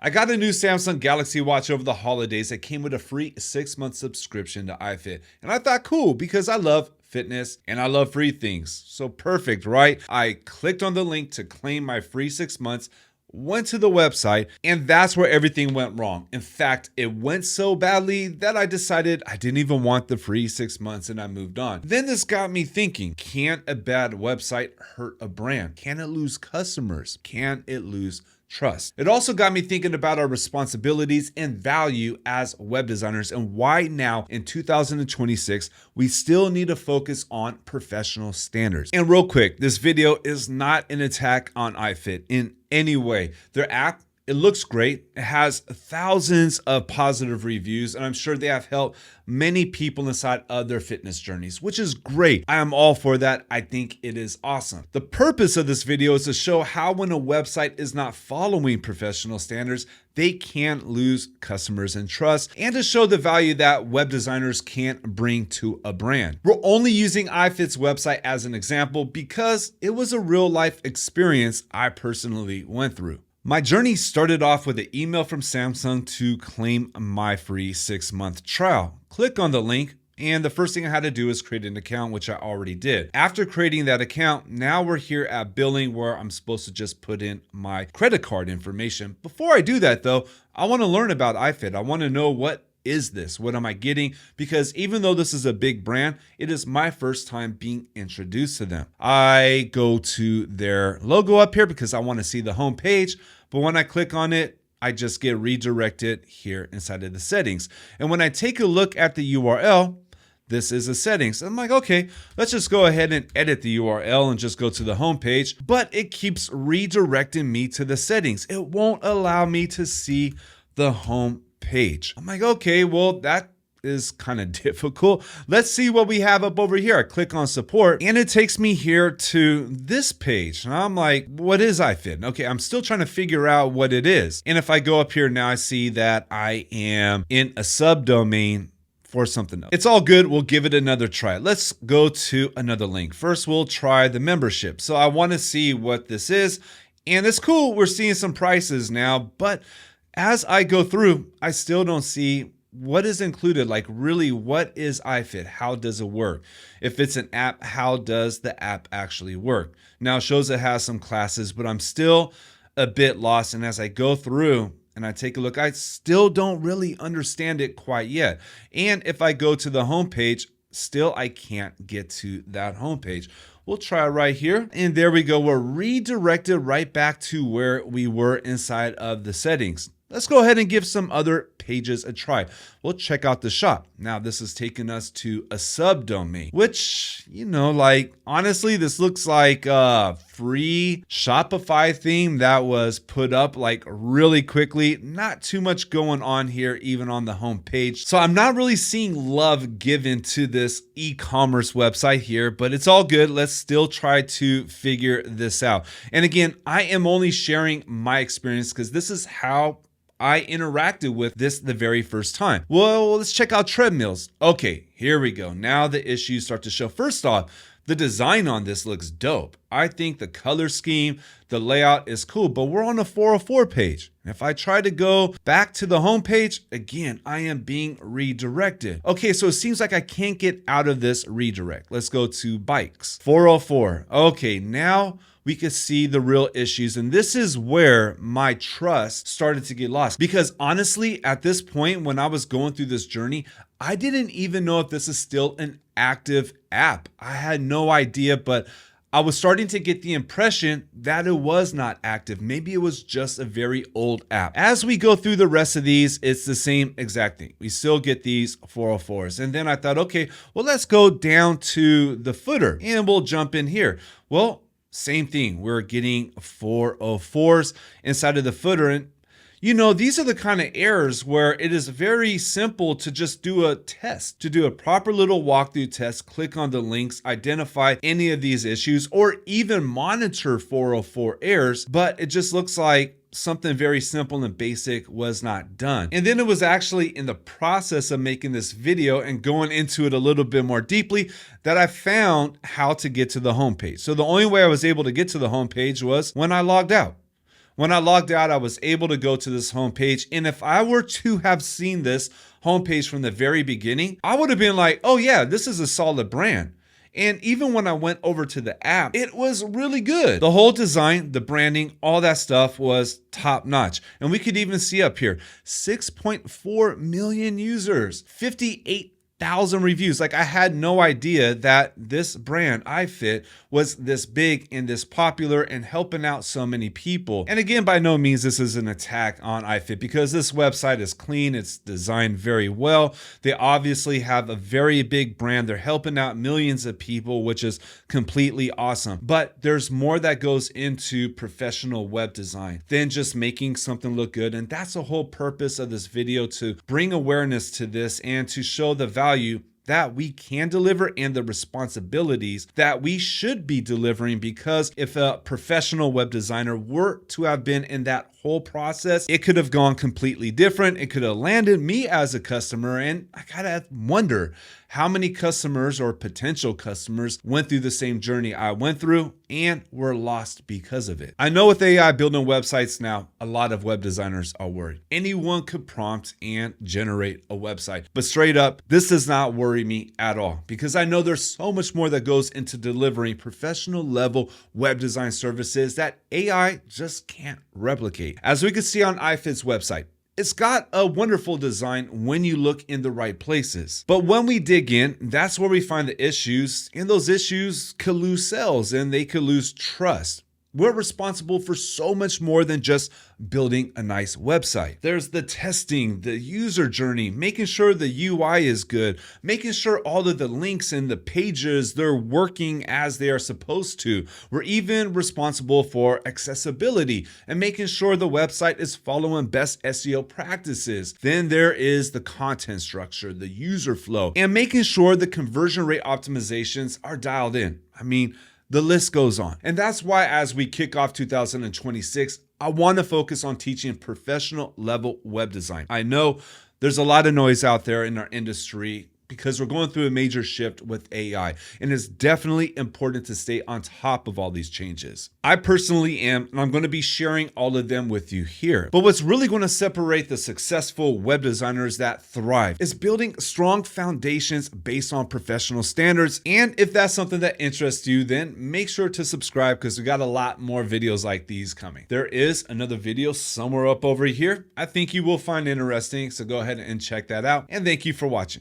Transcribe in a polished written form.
I got a new Samsung Galaxy Watch over the holidays that came with a free 6-month subscription to iFit. And I thought, cool, because I love fitness and I love free things. So perfect, right? I clicked on the link to claim my free 6 months, went to the website, and that's where everything went wrong. In fact, it went so badly that I decided I didn't even want the free 6 months and I moved on. Then this got me thinking, can a bad website hurt a brand? Can it lose customers? Can it lose trust? It also got me thinking about our responsibilities and value as web designers and why now in 2026, we still need to focus on professional standards. And real quick, this video is not an attack on iFit in any way. Their app, it looks great. It has thousands of positive reviews, and I'm sure they have helped many people inside of their fitness journeys, which is great. I am all for that. I think it is awesome. The purpose of this video is to show how when a website is not following professional standards, they can lose customers and trust, and to show the value that web designers can bring to a brand. We're only using iFit's website as an example because it was a real life experience I personally went through. My journey started off with an email from Samsung to claim my free 6-month trial. Click on the link, and the first thing I had to do is create an account, which I already did. After creating that account, now we're here at billing where I'm supposed to just put in my credit card information. Before I do that though, I want to learn about iFit. I want to know what is this? What am I getting? Because even though this is a big brand, it is my first time being introduced to them. I go to their logo up here because I want to see the home page, but when I click on it, I just get redirected here inside of the settings. And when I take a look at the URL, this is the settings. I'm like, okay, let's just go ahead and edit the URL and just go to the home page, but it keeps redirecting me to the settings. It won't allow me to see the home page. I'm like, okay, well, that is kind of difficult. Let's see what we have up over here. I click on support and it takes me here to this page. And I'm like, what is iFit? Okay, I'm still trying to figure out what it is. And if I go up here now, I see that I am in a subdomain for something else. It's all good. We'll give it another try. Let's go to another link. First, we'll try the membership. So I want to see what this is. And it's cool. We're seeing some prices now, but as I go through, I still don't see what is included. Like really, what is iFit? How does it work? If it's an app, how does the app actually work? Now it shows it has some classes, but I'm still a bit lost. And as I go through and I take a look, I still don't really understand it quite yet. And if I go to the homepage, still I can't get to that homepage. We'll try right here. And there we go. We're redirected right back to where we were inside of the settings. Let's go ahead and give some other pages a try. We'll check out the shop. Now this has taken us to a subdomain, which, like honestly, this looks like a free Shopify theme that was put up like really quickly. Not too much going on here, even on the home page. So I'm not really seeing love given to this e-commerce website here, but it's all good. Let's still try to figure this out. And again, I am only sharing my experience because this is how I interacted with this the very first time. Well, let's check out treadmills. Okay, here we go. Now the issues start to show. First off, the design on this looks dope. I think the color scheme, the layout is cool, but we're on a 404 page. If I try to go back to the home page, again, I am being redirected. Okay, so it seems like I can't get out of this redirect. Let's go to bikes, 404. Okay, now we could see the real issues. And this is where my trust started to get lost. Because honestly, at this point, when I was going through this journey, I didn't even know if this is still an active app. I had no idea, but I was starting to get the impression that it was not active. Maybe it was just a very old app. As we go through the rest of these, it's the same exact thing. We still get these 404s. And then I thought, okay, well, let's go down to the footer and we'll jump in here. Well, same thing. We're getting 404s inside of the footer. And these are the kind of errors where it is very simple to just do a test, to do a proper little walkthrough test, click on the links, identify any of these issues, or even monitor 404 errors. But it just looks like something very simple and basic was not done. And then it was actually in the process of making this video and going into it a little bit more deeply that I found how to get to the homepage. So the only way I was able to get to the homepage was when I logged out. When I logged out, I was able to go to this homepage. And if I were to have seen this homepage from the very beginning, I would have been like, oh yeah, this is a solid brand. And even when I went over to the app, it was really good. The whole design, the branding, all that stuff was top notch. And we could even see up here, 6.4 million users, 58,000 reviews. Like, I had no idea that this brand, iFit, was this big and this popular and helping out so many people. And again, by no means this is an attack on iFit, because this website is clean. It's designed very well. They obviously have a very big brand. They're helping out millions of people, which is completely awesome. But there's more that goes into professional web design than just making something look good. And that's the whole purpose of this video, to bring awareness to this and to show the value that we can deliver and the responsibilities that we should be delivering. Because if a professional web designer were to have been in that whole process, it could have gone completely different. It could have landed me as a customer. And I gotta wonder how many customers or potential customers went through the same journey I went through and were lost because of it. I know with AI building websites now, a lot of web designers are worried. Anyone could prompt and generate a website. But straight up, this does not worry me at all, because I know there's so much more that goes into delivering professional level web design services that AI just can't replicate. As we can see on iFit's website, it's got a wonderful design when you look in the right places. But when we dig in, that's where we find the issues, and those issues could lose sales and they could lose trust. We're responsible for so much more than just building a nice website. There's the testing, the user journey, making sure the UI is good, making sure all of the links and the pages, they're working as they are supposed to. We're even responsible for accessibility and making sure the website is following best SEO practices. Then there is the content structure, the user flow, and making sure the conversion rate optimizations are dialed in. I mean, the list goes on. And that's why, as we kick off 2026, I want to focus on teaching professional level web design. I know there's a lot of noise out there in our industry because we're going through a major shift with AI, and it's definitely important to stay on top of all these changes. I personally am, and I'm going to be sharing all of them with you here. But what's really going to separate the successful web designers that thrive is building strong foundations based on professional standards. And if that's something that interests you, then make sure to subscribe, because we got a lot more videos like these coming. There is another video somewhere up over here I think you will find interesting, so go ahead and check that out. And thank you for watching.